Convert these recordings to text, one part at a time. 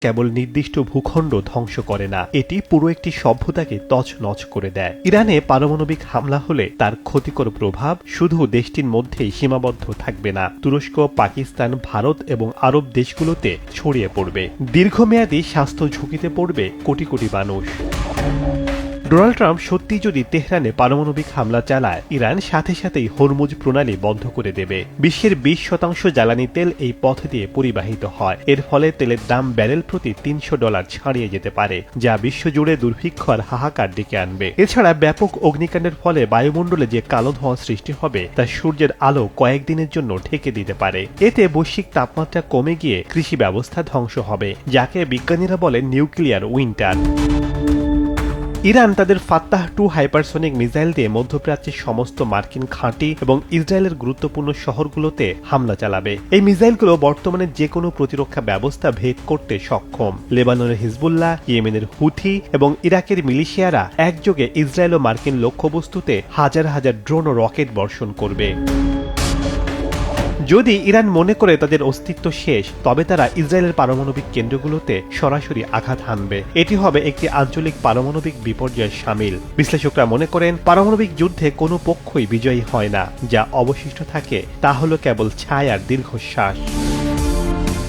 কেবল নির্দিষ্ট ভূখণ্ড ধ্বংস করে না, এটি পুরো একটি সভ্যতাকে তছনছ করে দেয়। ইরানে পারমাণবিক হামলা হলে তার ক্ষতিকর প্রভাব শুধু দেশটির মধ্যেই সীমাবদ্ধ থাকবে না, তুরস্ক, পাকিস্তান, ভারত এবং আরব দেশগুলোতে ছড়িয়ে পড়বে। দীর্ঘমেয়াদী স্বাস্থ্য ঝুঁকিতে পড়বে কোটি কোটি মানুষ। ডোনাল্ড ট্রাম্প সত্যি যদি তেহরানে পারমাণবিক হামলা চালায়, ইরান সাথে সাথেই হরমুজ প্রণালী বন্ধ করে দেবে। বিশ্বের 20% জ্বালানি তেল এই পথ দিয়ে পরিবাহিত হয়। এর ফলে তেলের দাম ব্যারেল প্রতি $300 ছাড়িয়ে যেতে পারে, যা বিশ্বজুড়ে দুর্ভিক্ষ আর হাহাকার ডেকে আনবে। এছাড়া ব্যাপক অগ্নিকাণ্ডের ফলে বায়ুমণ্ডলে যে কালো ধোঁয়া সৃষ্টি হবে তা সূর্যের আলো কয়েকদিনের জন্য ঢেকে দিতে পারে। এতে বৈশ্বিক তাপমাত্রা কমে গিয়ে কৃষি ব্যবস্থা ধ্বংস হবে, যাকে বিজ্ঞানীরা বলেন নিউক্লিয়ার উইন্টার। ইরান তাদের ফাত্তাহ-2 হাইপারসনিক মিসাইল দিয়ে মধ্যপ্রাচ্যের সমস্ত মার্কিন ঘাঁটি এবং ইসরায়েলের গুরুত্বপূর্ণ শহরগুলোতে হামলা চালাবে। এই মিসাইলগুলো বর্তমানে যে কোনো প্রতিরক্ষা ব্যবস্থা ভেদ করতে সক্ষম। লেবাননের হিজবুল্লাহ, ইয়েমেনের হুথি এবং ইরাকের মিলিশিয়ারা একযোগে ইসরায়েল ও মার্কিন লক্ষ্যবস্তুতে হাজার হাজার ড্রোন ও রকেট বর্ষণ করবে। যদি ইরান মনে করে তাদের অস্তিত্ব শেষ, তবে তারা ইসরায়েলের পারমাণবিক কেন্দ্রগুলোতে সরাসরি আঘাত হানবে। এটি হবে একটি আঞ্চলিক পারমাণবিক বিপর্যয়ের শামিল। বিশ্লেষকরা মনে করেন, পারমাণবিক যুদ্ধে কোনো পক্ষই বিজয়ী হয় না। যা অবশিষ্ট থাকে তা হলো কেবল ছায়ার দীর্ঘশ্বাস।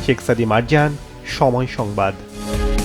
শেখ সাদি মারজান, সময় সংবাদ।